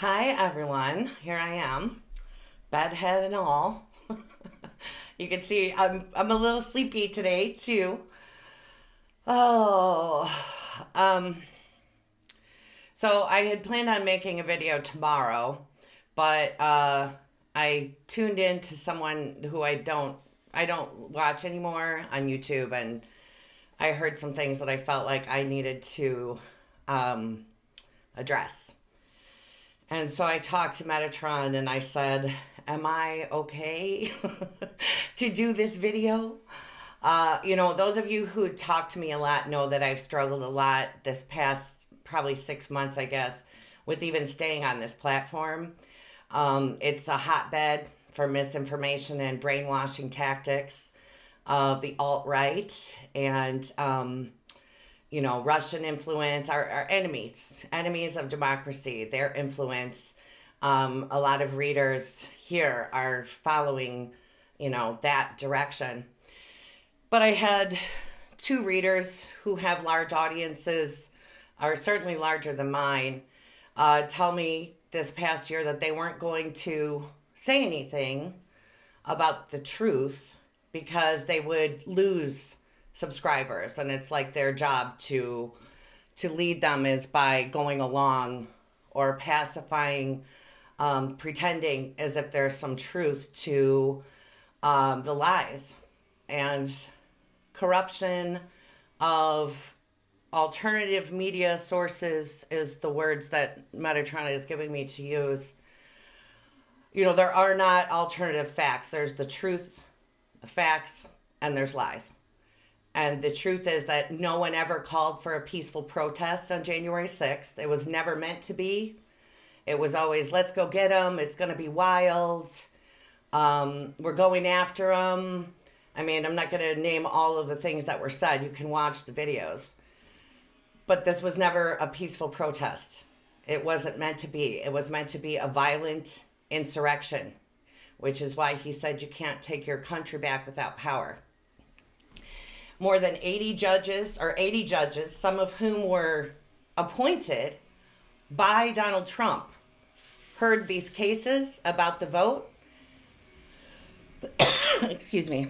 Hi everyone, here I am, bedhead and all. You can see I'm a little sleepy today too. Oh, um, so I had planned on making a video tomorrow, but I tuned in to someone who I don't watch anymore on YouTube, and I heard some things that I felt like I needed to um, address. And so I talked to Metatron and I said, am I okay to do this video? Those of you who talk to me a lot know that I've struggled a lot this past probably 6 months, I guess, with even staying on this platform. It's a hotbed for misinformation and brainwashing tactics of the alt right and Russian influence, our enemies of democracy, their influence. A lot of readers here are following, that direction. But I had two readers who have large audiences, are certainly larger than mine, tell me this past year that they weren't going to say anything about the truth because they would lose subscribers, and it's like their job to lead them is by going along or pacifying, pretending as if there's some truth to the lies and corruption of alternative media sources is the words that Metatron is giving me to use. There are not alternative facts. There's the truth, facts, and there's lies. And the truth is that no one ever called for a peaceful protest on January 6th. It was never meant to be. It was always, let's go get them. It's going to be wild. We're going after them. I mean, I'm not going to name all of the things that were said. You can watch the videos. But this was never a peaceful protest. It wasn't meant to be. It was meant to be a violent insurrection, which is why he said you can't take your country back without power. More than 80 judges, some of whom were appointed by Donald Trump, heard these cases about the vote, excuse me,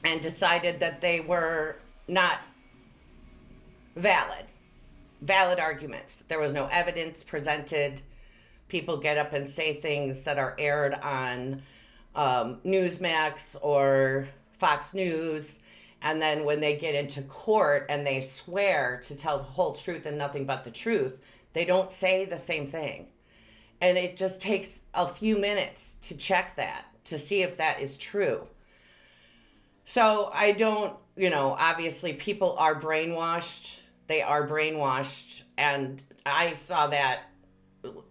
and decided that they were not valid arguments. There was no evidence presented. People get up and say things that are aired on Newsmax or Fox News. And then when they get into court and they swear to tell the whole truth and nothing but the truth, they don't say the same thing. And it just takes a few minutes to check that, to see if that is true. So I don't, obviously people are brainwashed. They are brainwashed. And I saw that.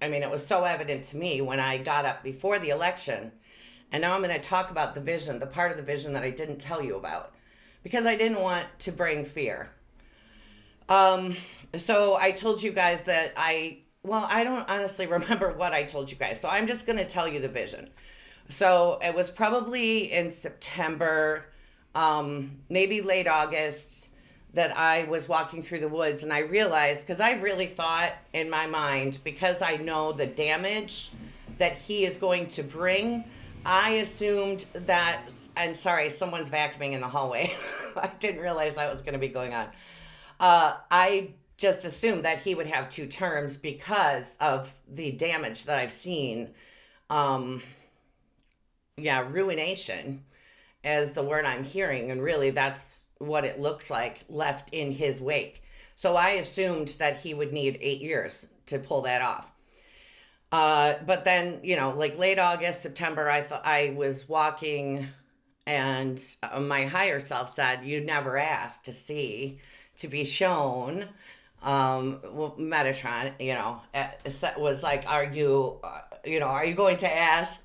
I mean, it was so evident to me when I got up before the election. And now I'm going to talk about the vision, the part of the vision that I didn't tell you about, because I didn't want to bring fear. So I told you guys that I don't honestly remember what I told you guys. So I'm just going to tell you the vision. So it was probably in September, maybe late August, that I was walking through the woods and I realized, because I really thought in my mind, because I know the damage that he is going to bring, I assumed that, and sorry, someone's vacuuming in the hallway. I didn't realize that was going to be going on. I just assumed that he would have two terms because of the damage that I've seen. Ruination is the word I'm hearing. And really that's what it looks like left in his wake. So I assumed that he would need 8 years to pull that off. But then, like late August, September, I thought I was walking and my higher self said, you never asked to see, to be shown. Metatron, was like, are you going to ask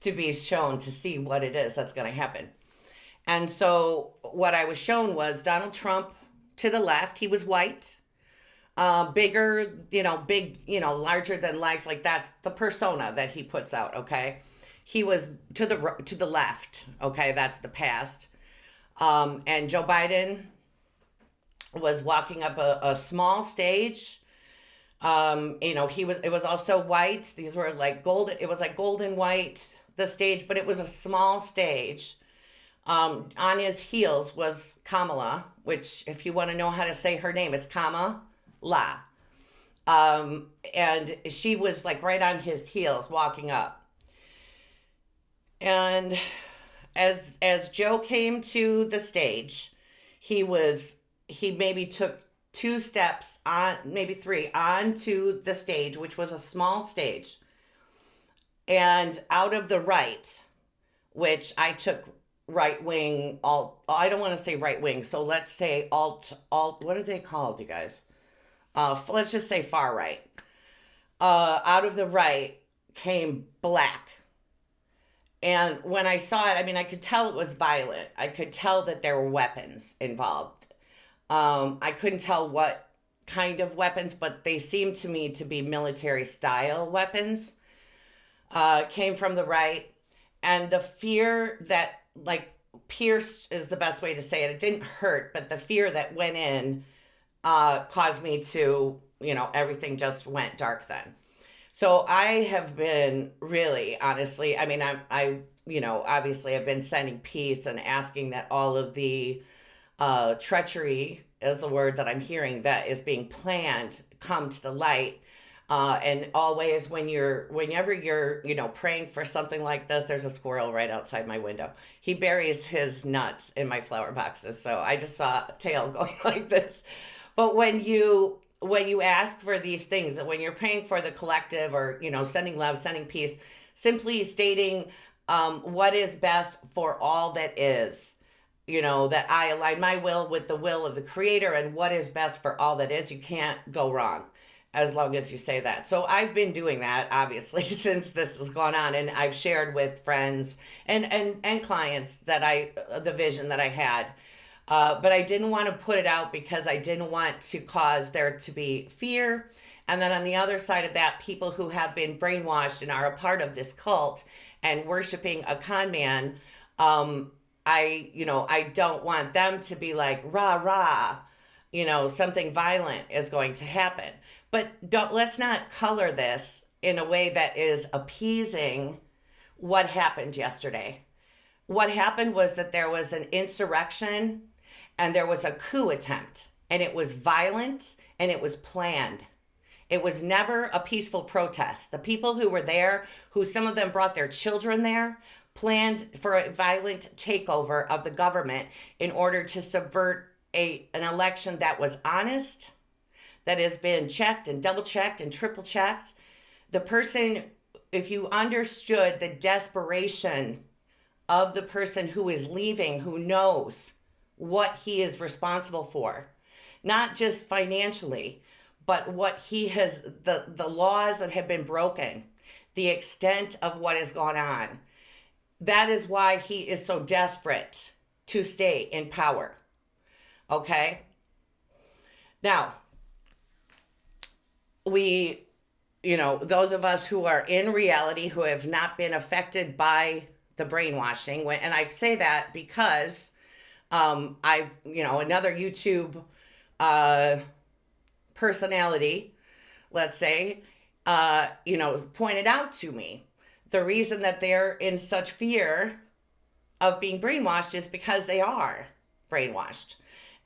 to be shown to see what it is that's going to happen? And so what I was shown was Donald Trump to the left. He was white, bigger, larger than life. Like that's the persona that he puts out. Okay. He was to the left. Okay. That's the past. And Joe Biden was walking up a small stage It was also white. These were like golden, it was like golden white, the stage, but it was a small stage. On his heels was Kamala, which, if you want to know how to say her name, it's Kama La. And she was like right on his heels walking up. And as Joe came to the stage, he maybe took two steps on, maybe three, onto the stage, which was a small stage. And out of the right, which I took right wing, alt, I don't want to say right wing, so let's say alt, what are they called, you guys? Let's just say far right. Out of the right came black. And when I saw it, I mean, I could tell it was violent. I could tell that there were weapons involved. I couldn't tell what kind of weapons, but they seemed to me to be military style weapons. Came from the right. And the fear that, like, pierced is the best way to say it. It didn't hurt, but the fear that went in caused me to, everything just went dark then. So I have been really, honestly, I mean, obviously I've been sending peace and asking that all of the treachery is the word that I'm hearing that is being planned come to the light. And always whenever you're, praying for something like this, there's a squirrel right outside my window. He buries his nuts in my flower boxes. So I just saw a tail going like this. But when you ask for these things, that when you're praying for the collective, or sending love, sending peace, simply stating what is best for all that is, that I align my will with the will of the creator, and what is best for all that is, you can't go wrong as long as you say that. So I've been doing that, obviously, since this has gone on, and I've shared with friends and clients the vision that I had. But I didn't want to put it out because I didn't want to cause there to be fear. And then on the other side of that, people who have been brainwashed and are a part of this cult and worshiping a con man, I don't want them to be like, rah, rah, something violent is going to happen. But let's not color this in a way that is appeasing what happened yesterday. What happened was that there was an insurrection and there was a coup attempt, and it was violent and it was planned. It was never a peaceful protest. The people who were there, who some of them brought their children there, planned for a violent takeover of the government in order to subvert an election that was honest, that has been checked and double checked and triple checked. The person, if you understood the desperation of the person who is leaving, who knows what he is responsible for, not just financially, but what he has, the laws that have been broken, the extent of what has gone on. That is why he is so desperate to stay in power. Okay? Now, those of us who are in reality, who have not been affected by the brainwashing, and I say that because another YouTube personality, let's say, pointed out to me the reason that they're in such fear of being brainwashed is because they are brainwashed.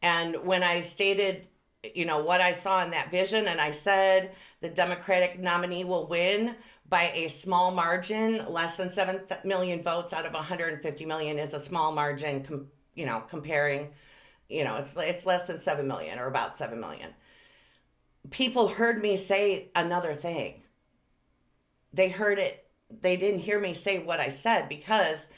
And when I stated, what I saw in that vision, and I said the Democratic nominee will win by a small margin, less than 7 million votes out of 150 million is a small margin, comparing, it's less than 7 million, or about 7 million. People heard me say another thing. They heard it. They didn't hear me say what I said because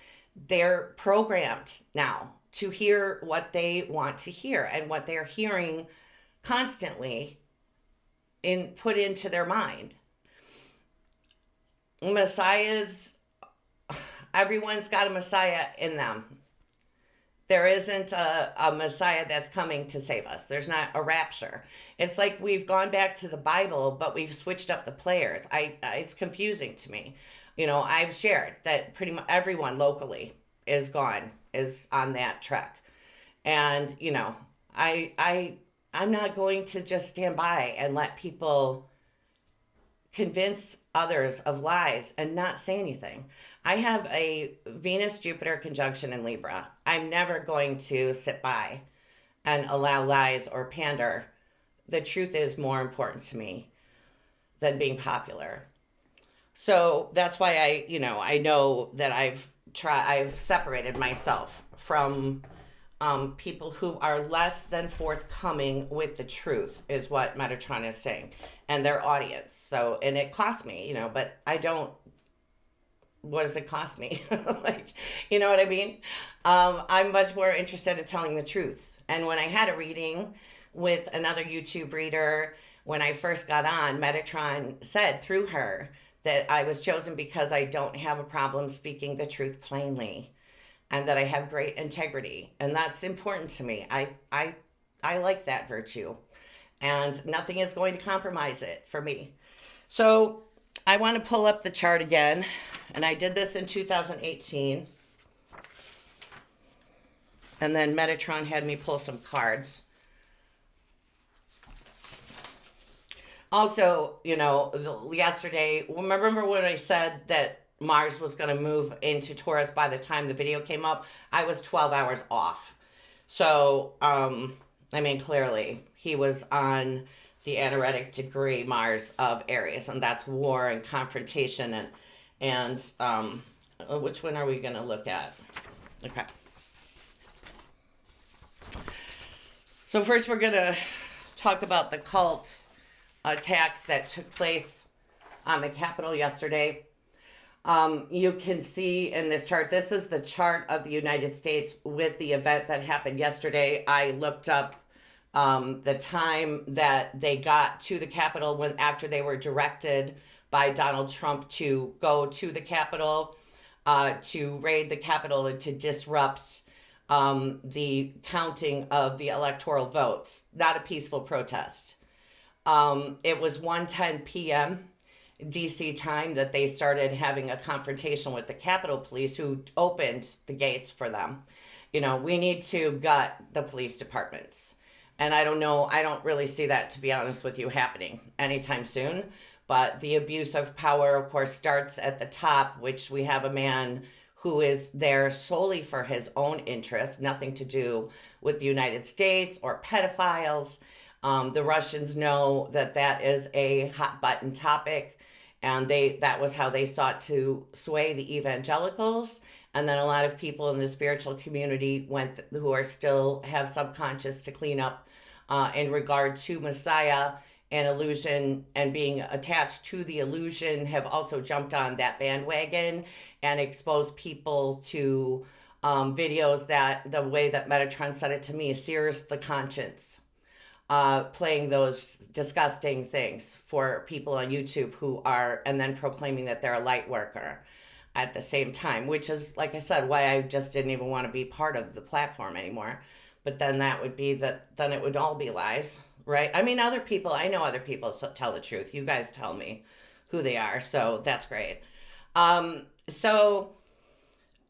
they're programmed now to hear what they want to hear, and what they're hearing constantly put into their mind. Messiahs, everyone's got a Messiah in them. There isn't a Messiah that's coming to save us. There's not a rapture. It's like we've gone back to the Bible, but we've switched up the players. It's confusing to me. I've shared that pretty much everyone locally is on that trek. And, I'm not going to just stand by and let people convince others of lies and not say anything. I have a Venus Jupiter conjunction in Libra. I'm never going to sit by and allow lies or pander. The truth is more important to me than being popular. So that's why I know that I've separated myself from people who are less than forthcoming with the truth, is what Metatron is saying, and their audience. So, and it cost me, but I don't. What does it cost me? Like, you know what I mean? I'm much more interested in telling the truth. And when I had a reading with another YouTube reader, when I first got on, Metatron said through her that I was chosen because I don't have a problem speaking the truth plainly, and that I have great integrity. And that's important to me. I like that virtue, and nothing is going to compromise it for me. So I want to pull up the chart again, and I did this in 2018. And then Metatron had me pull some cards. Also, yesterday, remember when I said that Mars was going to move into Taurus by the time the video came up? I was 12 hours off. So, clearly, he was on the anaretic degree Mars of Aries, and that's war and confrontation. And which one are we going to look at? Okay. So first we're going to talk about the cult attacks that took place on the Capitol yesterday. You can see in this chart, this is the chart of the United States with the event that happened yesterday. I looked up the time that they got to the Capitol after they were directed by Donald Trump to go to the Capitol, to raid the Capitol and to disrupt the counting of the electoral votes. Not a peaceful protest. It was 1:10 p.m. DC time that they started having a confrontation with the Capitol Police, who opened the gates for them. We need to gut the police departments. And I don't really see that, to be honest with you, happening anytime soon. But the abuse of power, of course, starts at the top, which we have a man who is there solely for his own interests, nothing to do with the United States or pedophiles. The Russians know that is a hot button topic, and that was how they sought to sway the evangelicals. And then a lot of people in the spiritual community who are still have subconscious to clean up in regard to Messiah and illusion and being attached to the illusion, have also jumped on that bandwagon and exposed people to videos that, the way that Metatron said it to me, sears the conscience. Playing those disgusting things for people on YouTube and then proclaiming that they're a light worker at the same time, which is, like I said, why I just didn't even want to be part of the platform anymore. But then then it would all be lies, right? I know other people tell the truth. You guys tell me who they are, so that's great. So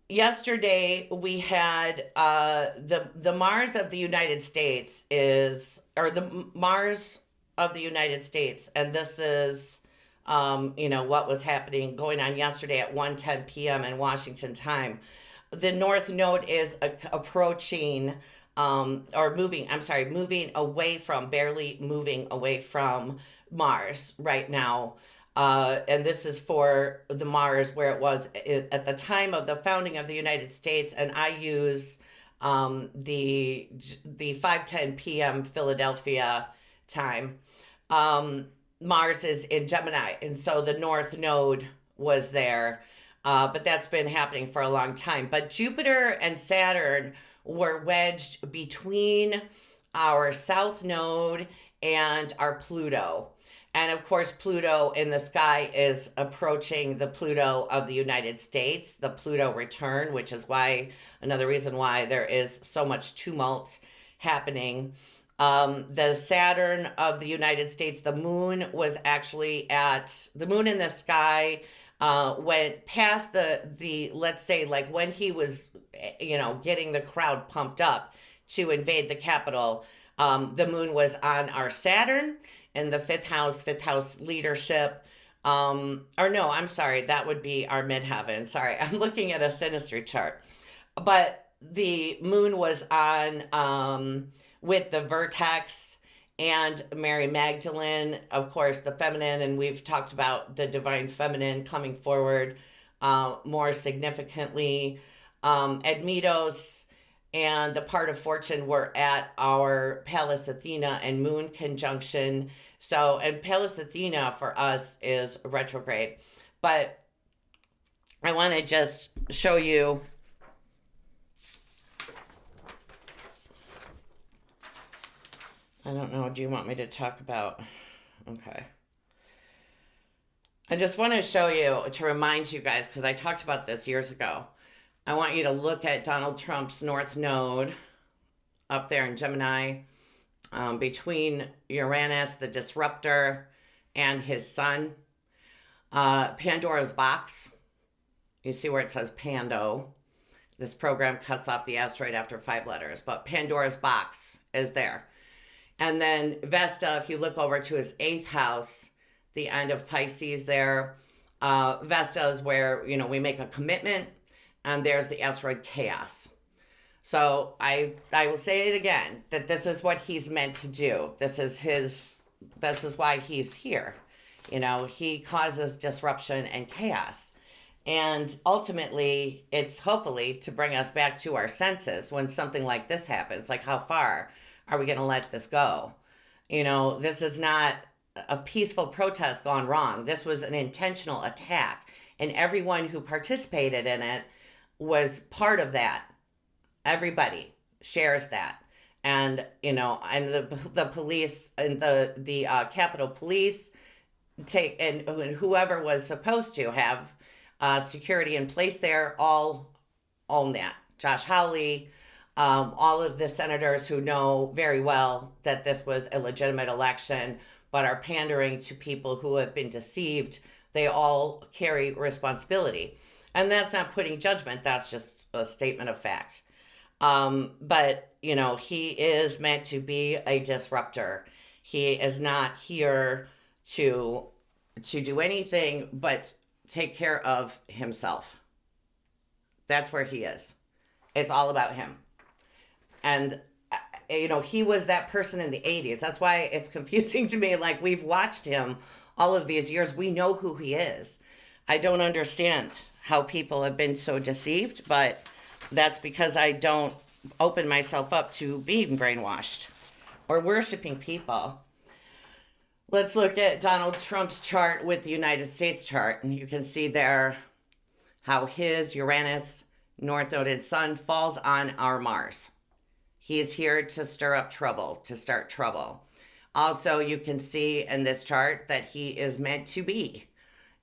yesterday we had the Mars of the United States the Mars of the United States, and this is what was going on yesterday at 1:10 p.m. in Washington time. The North Node is approaching moving away from, barely moving away from Mars right now. And this is for the Mars where it was at the time of the founding of the United States. And I use the 5:10 p.m. Philadelphia time. Mars is in Gemini, and so the North Node was there. But that's been happening for a long time. But Jupiter and Saturn were wedged between our South Node and our Pluto. And of course, Pluto in the sky is approaching the Pluto of the United States, the Pluto return, which is another reason why there is so much tumult happening. The Saturn of the United States, the moon was actually the moon in the sky, went past let's say, like when he was, getting the crowd pumped up to invade the Capitol, the moon was on our Saturn in the fifth house leadership, Or no, I'm sorry, that would be our midheaven. Sorry, I'm looking at a synastry chart. But the moon was on with the vertex and Mary Magdalene, of course, the feminine, and we've talked about the divine feminine coming forward more significantly. Admetos and the part of fortune were at our Pallas Athena and moon conjunction. So, and Pallas Athena for us is retrograde. But I want to just show you. I don't know. Do you want me to talk about? Okay. I just want to show you to remind you guys, because I talked about this years ago. I want you to look at Donald Trump's North Node up there in Gemini, between Uranus, the disruptor, and his sun. Pandora's box. You see where it says Pando. This program cuts off the asteroid after 5 letters, but Pandora's box is there. And then Vesta, if you look over to his 8th house, the end of Pisces there, Vesta is where, we make a commitment, and there's the asteroid Chaos. So I will say it again, that this is what he's meant to do. This is why he's here. He causes disruption and chaos. And ultimately, it's hopefully to bring us back to our senses when something like this happens. Like, how far are we going to let this go? This is not a peaceful protest gone wrong. This was an intentional attack. And everyone who participated in it was part of that. Everybody shares that. And, and the police and the Capitol Police and whoever was supposed to have security in place there all own that. Josh Hawley, all of the senators who know very well that this was a legitimate election, but are pandering to people who have been deceived, they all carry responsibility. And that's not putting judgment, that's just a statement of fact. But, he is meant to be a disruptor. He is not here to do anything but take care of himself. That's where he is. It's all about him. And, he was that person in the 80s. That's why it's confusing to me. Like, we've watched him all of these years. We know who he is. I don't understand how people have been so deceived, but that's because I don't open myself up to being brainwashed or worshiping people. Let's look at Donald Trump's chart with the United States chart. And you can see there how his Uranus, North Node, and Sun falls on our Mars. He is here to stir up trouble, to start trouble. Also, you can see in this chart that he is meant to be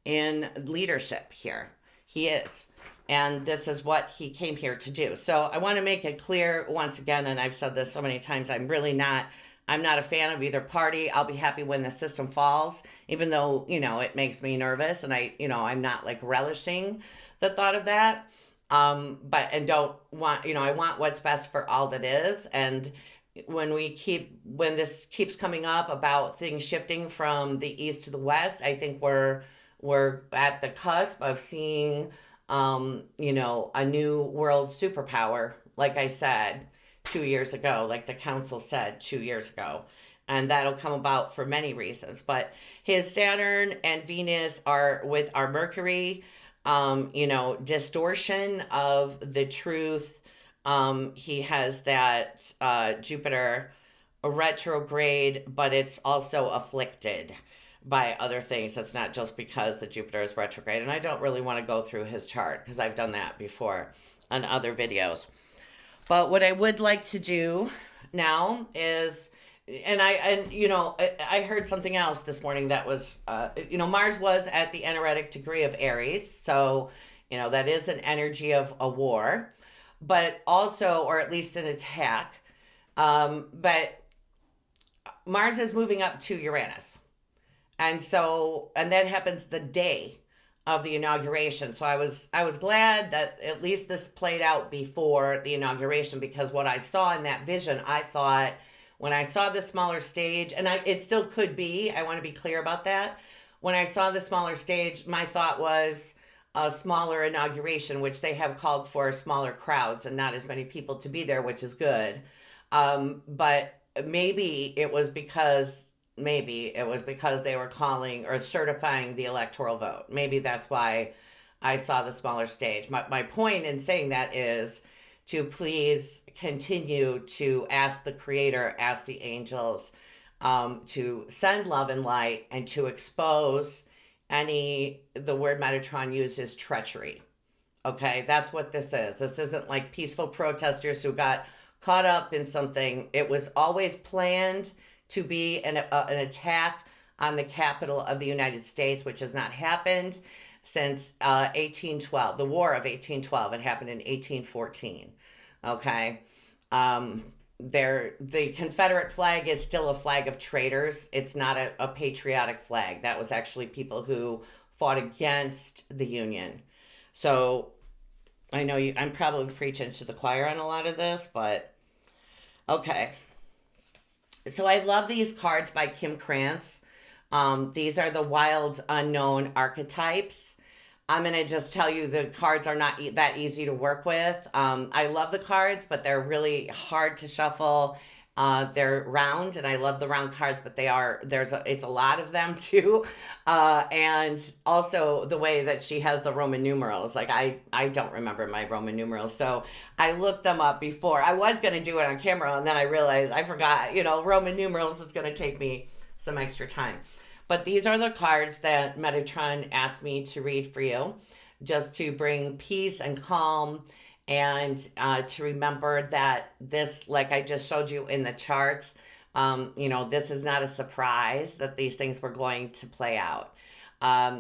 in leadership here. He is. And this is what he came here to do. So I want to make it clear once again, and I've said this so many times, I'm not a fan of either party. I'll be happy when the system falls, even though, it makes me nervous and I'm not like relishing the thought of that. I want what's best for all that is. And when this keeps coming up about things shifting from the east to the west, I think we're at the cusp of seeing, a new world superpower, like I said 2 years ago, like the council said 2 years ago. And that'll come about for many reasons. But his Saturn and Venus are with our Mercury, distortion of the truth. He has that Jupiter retrograde, but it's also afflicted by other things. That's not just because the Jupiter is retrograde. And I don't really want to go through his chart because I've done that before on other videos. But what I would like to do now is, I heard something else this morning that was, Mars was at the energetic degree of Aries. So, that is an energy of a war, but also, or at least an attack. But Mars is moving up to Uranus. And that happens the day of the inauguration. So I was glad that at least this played out before the inauguration, because what I saw in that vision, I thought when I saw the smaller stage, and it still could be, I want to be clear about that. when I saw the smaller stage, my thought was a smaller inauguration, which they have called for smaller crowds and not as many people to be there, which is good. But maybe it was because they were calling or certifying the electoral vote. Maybe that's why I saw the smaller stage. My point in saying that is to please continue to ask the Creator, ask the angels, to send love and light and to expose the word Metatron uses treachery. Okay, that's what this is. This isn't like peaceful protesters who got caught up in something. It was always planned to be an attack on the capital of the United States, which has not happened since 1812, the War of 1812. It happened in 1814. Okay. The Confederate flag is still a flag of traitors. It's not a patriotic flag. That was actually people who fought against the Union. So I know I'm probably preaching to the choir on a lot of this, but okay. So I love these cards by Kim Krans. These are the Wild Unknown Archetypes. I'm going to just tell you the cards are not that easy to work with. I love the cards, but they're really hard to shuffle. They're round, and I love the round cards, but it's a lot of them too. And also the way that she has the Roman numerals. Like I don't remember my Roman numerals, so I looked them up before. I was going to do it on camera, and then I realized I forgot. Roman numerals is going to take me some extra time. But these are the cards that Metatron asked me to read for you, just to bring peace and calm, and to remember that this, like I just showed you in the charts, this is not a surprise that these things were going to play out.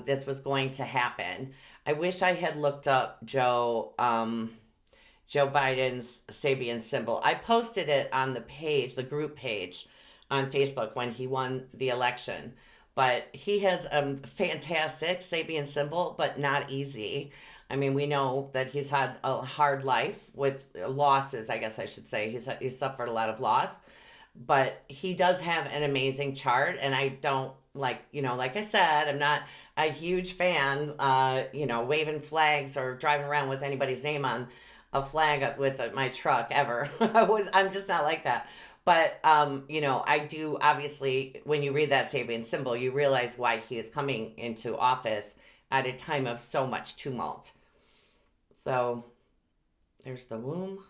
This was going to happen. I wish I had looked up Joe Biden's Sabian symbol. I posted it on the group page on Facebook when he won the election. But he has a fantastic Sabian symbol, but not easy. I mean, we know that he's had a hard life with losses, I guess I should say. He's suffered a lot of loss. But he does have an amazing chart. And I don't, like I said, I'm not a huge fan, waving flags or driving around with anybody's name on a flag with my truck ever. I'm just not like that. But, I do, obviously, when you read that Sabian symbol, you realize why he is coming into office at a time of so much tumult. So, there's the womb.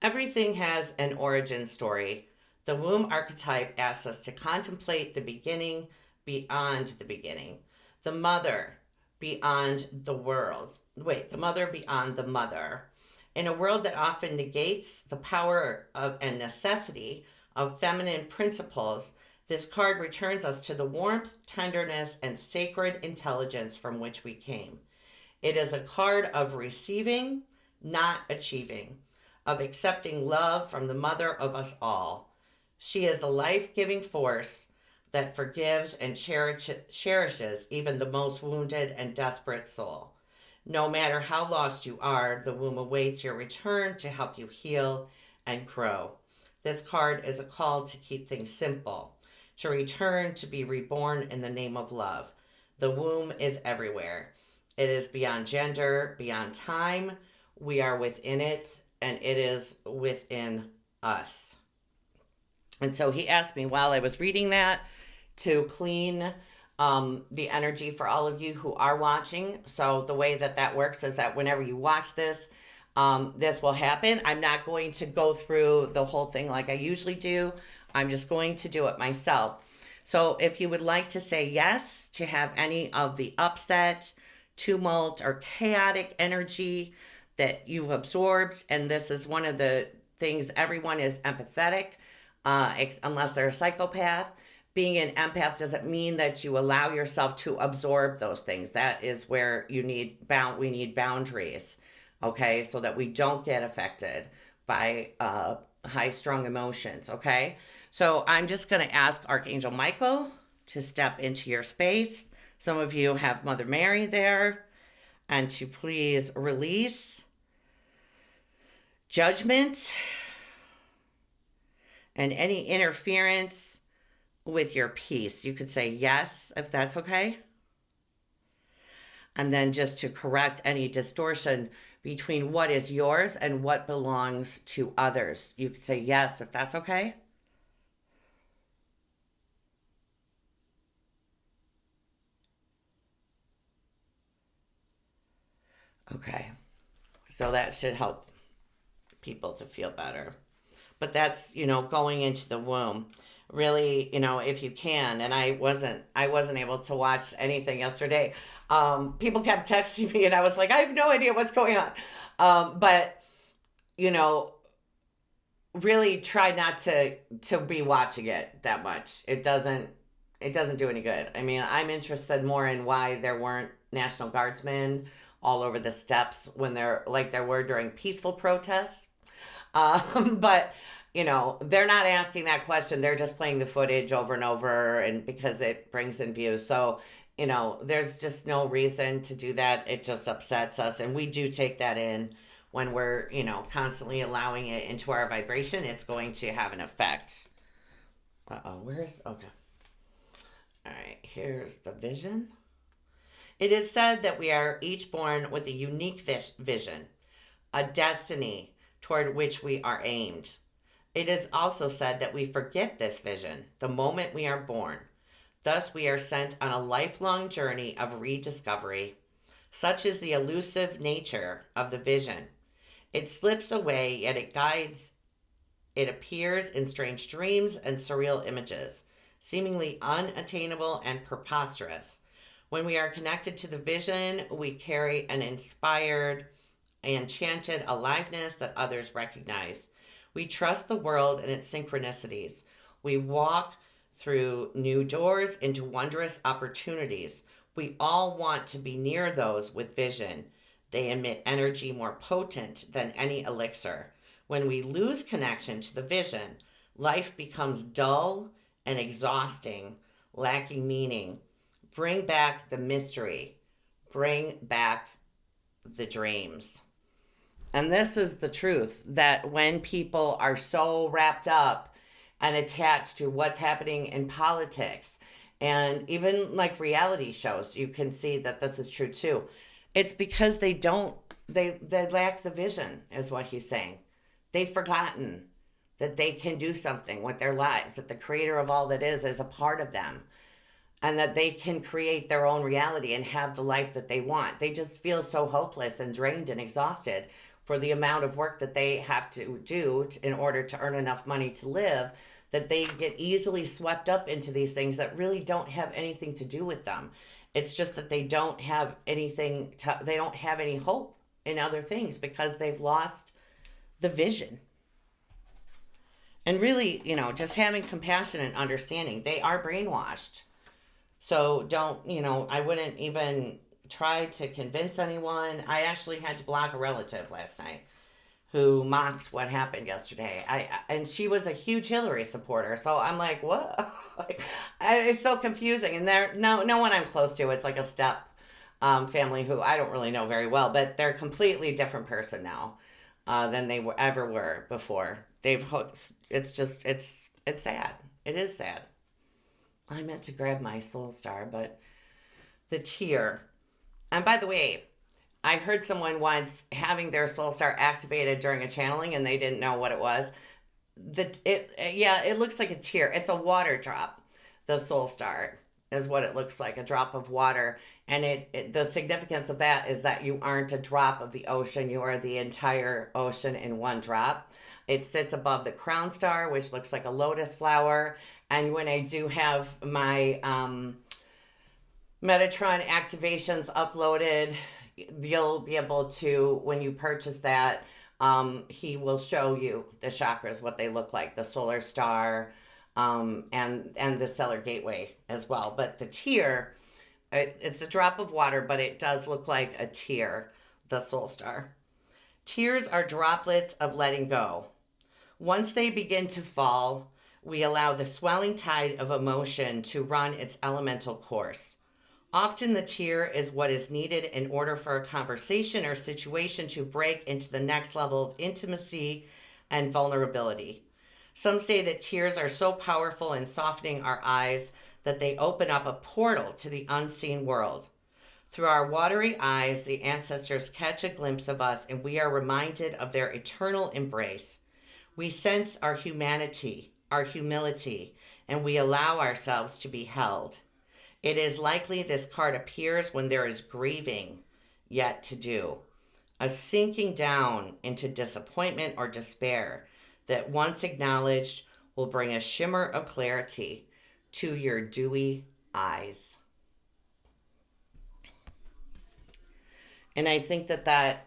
Everything has an origin story. The womb archetype asks us to contemplate the beginning beyond the beginning. The mother beyond the world. The mother beyond the mother. In a world that often negates the power and necessity of feminine principles, this card returns us to the warmth, tenderness, and sacred intelligence from which we came. It is a card of receiving, not achieving, of accepting love from the mother of us all. She is the life-giving force that forgives and cherishes even the most wounded and desperate soul. No matter how lost you are, the womb awaits your return to help you heal and grow. This card is a call to keep things simple, to return to be reborn in the name of love. The womb is everywhere. It is beyond gender, beyond time. We are within it, and it is within us. And so he asked me while I was reading that to clean the energy for all of you who are watching. So the way that works is that whenever you watch this, this will happen. I'm not going to go through the whole thing like I usually do. I'm just going to do it myself. So if you would like to say yes to have any of the upset, tumult, or chaotic energy that you've absorbed, and this is one of the things, everyone is empathetic, unless they're a psychopath. Being an empath doesn't mean that you allow yourself to absorb those things. That is where we need boundaries, okay, so that we don't get affected by high strung emotions, okay? So I'm just going to ask Archangel Michael to step into your space. Some of you have Mother Mary there, and to please release judgment and any interference with your piece. You could say yes, if that's okay. And then just to correct any distortion between what is yours and what belongs to others. You could say yes, if that's okay. Okay. So that should help people to feel better. But that's, going into the womb. Really, if you can, and I wasn't able to watch anything yesterday. People kept texting me and I was like, I have no idea what's going on. But, you know, really try not to be watching it that much. It doesn't do any good. I mean, I'm interested more in why there weren't National Guardsmen all over the steps when there were during peaceful protests. But they're not asking that question. They're just playing the footage over and over, and because it brings in views. So there's just no reason to do that. It just upsets us, and we do take that in when we're constantly allowing it into our vibration. It's going to have an effect. Where's okay? All right, here's the vision. It is said that we are each born with a unique vision, a destiny toward which we are aimed. It is also said that we forget this vision the moment we are born. Thus, we are sent on a lifelong journey of rediscovery. Such is the elusive nature of the vision. It slips away, yet it guides. It appears in strange dreams and surreal images, seemingly unattainable and preposterous. When we are connected to the vision, we carry an inspired, enchanted aliveness that others recognize. We trust the world and its synchronicities. We walk through new doors into wondrous opportunities. We all want to be near those with vision. They emit energy more potent than any elixir. When we lose connection to the vision, life becomes dull and exhausting, lacking meaning. Bring back the mystery. Bring back the dreams. And this is the truth, that when people are so wrapped up and attached to what's happening in politics and even like reality shows, you can see that this is true too. It's because they lack the vision, is what he's saying. They've forgotten that they can do something with their lives, that the creator of all that is a part of them, and that they can create their own reality and have the life that they want. They just feel so hopeless and drained and exhausted for the amount of work that they have to do in order to earn enough money to live, that they get easily swept up into these things that really don't have anything to do with them. It's just that they don't have they don't have any hope in other things because they've lost the vision. And really, just having compassion and understanding. They are brainwashed. So don't, I wouldn't even try to convince anyone. I actually had to block a relative last night who mocked what happened yesterday. And she was a huge Hillary supporter. So I'm like, what? It's so confusing. And no one I'm close to. It's like a step family who I don't really know very well, but they're a completely different person now than they ever were before. It's sad. It is sad. I meant to grab my soul star, but the tear. And by the way, I heard someone once having their soul star activated during a channeling and they didn't know what it was. It looks like a tear. It's a water drop. The soul star is what it looks like, a drop of water. And the significance of that is that you aren't a drop of the ocean. You are the entire ocean in one drop. It sits above the crown star, which looks like a lotus flower. And when I do have my Metatron activations uploaded, you'll be able to, when you purchase that, he will show you the chakras, what they look like, the solar star, and the stellar gateway as well. But the tear, it's a drop of water, but it does look like a tear, the soul star. Tears are droplets of letting go. Once they begin to fall, we allow the swelling tide of emotion to run its elemental course. Often the tear is what is needed in order for a conversation or situation to break into the next level of intimacy and vulnerability. Some say that tears are so powerful in softening our eyes that they open up a portal to the unseen world. Through our watery eyes, the ancestors catch a glimpse of us and we are reminded of their eternal embrace. We sense our humanity, our humility, and we allow ourselves to be held. It is likely this card appears when there is grieving yet to do, a sinking down into disappointment or despair that once acknowledged will bring a shimmer of clarity to your dewy eyes. And I think that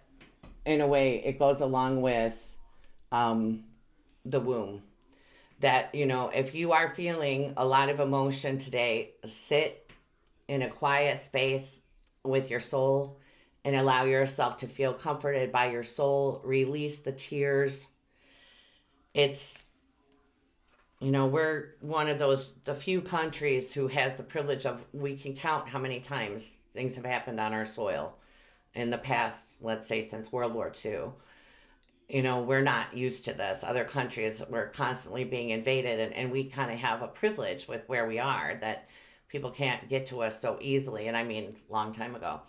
in a way, it goes along with the womb. That, if you are feeling a lot of emotion today, sit in a quiet space with your soul and allow yourself to feel comforted by your soul. Release the tears. It's, we're one of the few countries who has the privilege of, we can count how many times things have happened on our soil in the past, let's say since World War II. We're not used to this. Other countries, we're constantly being invaded, and we kind of have a privilege with where we are that people can't get to us so easily. And I mean, a long time ago,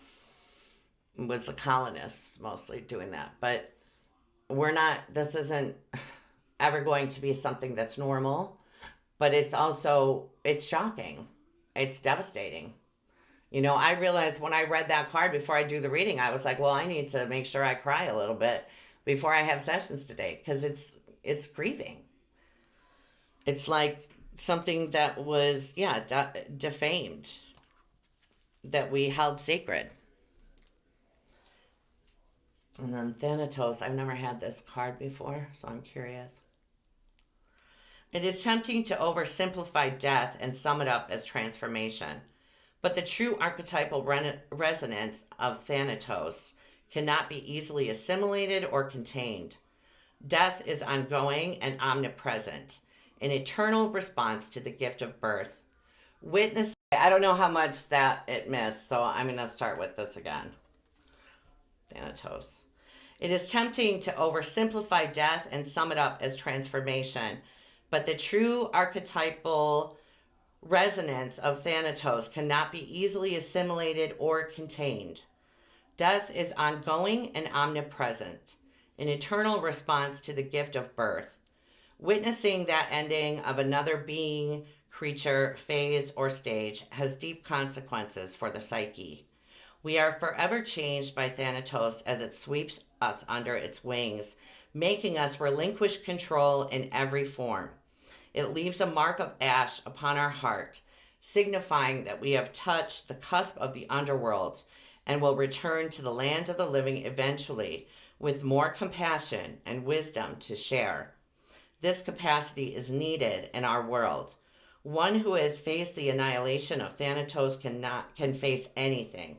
it was the colonists mostly doing that. But this isn't ever going to be something that's normal, but it's shocking. It's devastating. I realized when I read that card before I do the reading, I was like, well, I need to make sure I cry a little bit before I have sessions today, because it's grieving. It's like something that was, defamed, that we held sacred. And then Thanatos, I've never had this card before, so I'm curious. It is tempting to oversimplify death and sum it up as transformation. But the true archetypal resonance of Thanatos cannot be easily assimilated or contained. Death is ongoing and omnipresent, an eternal response to the gift of birth. Witness. I don't know how much that it missed, so I'm going to start with this again. Thanatos. It is tempting to oversimplify death and sum it up as transformation, but the true archetypal resonance of Thanatos cannot be easily assimilated or contained. Death is ongoing and omnipresent, an eternal response to the gift of birth. Witnessing that ending of another being, creature, phase, or stage has deep consequences for the psyche. We are forever changed by Thanatos as it sweeps us under its wings, making us relinquish control in every form. It leaves a mark of ash upon our heart, signifying that we have touched the cusp of the underworld and will return to the land of the living eventually with more compassion and wisdom to share. This capacity is needed in our world. One who has faced the annihilation of Thanatos can face anything.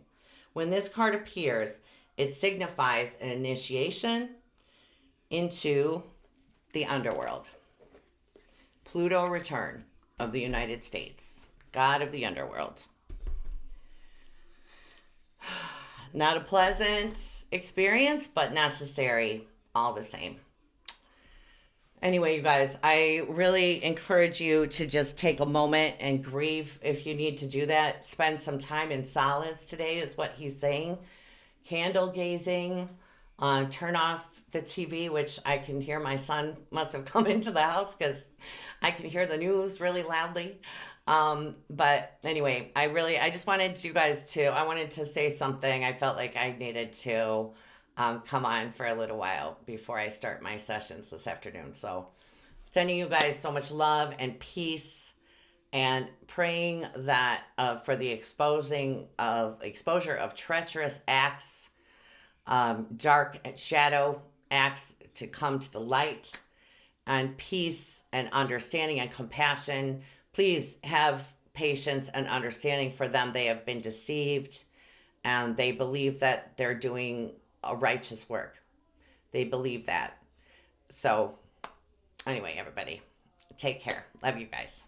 When this card appears, it signifies an initiation into the underworld. Pluto return of the United States, god of the underworld. Not a pleasant experience, but necessary all the same. Anyway, you guys, I really encourage you to just take a moment and grieve if you need to do that. Spend some time in solace today is what he's saying. Candle gazing, turn off the TV, which I can hear. My son must have come into the house because I can hear the news really loudly. But anyway, I just wanted you guys I wanted to say something. I felt like I needed to come on for a little while before I start my sessions this afternoon. So sending you guys so much love and peace, and praying that for the exposure of treacherous acts, dark shadow acts to come to the light, and peace and understanding and compassion. Please have patience and understanding for them. They have been deceived and they believe that they're doing a righteous work. They believe that. So anyway, everybody, take care. Love you guys.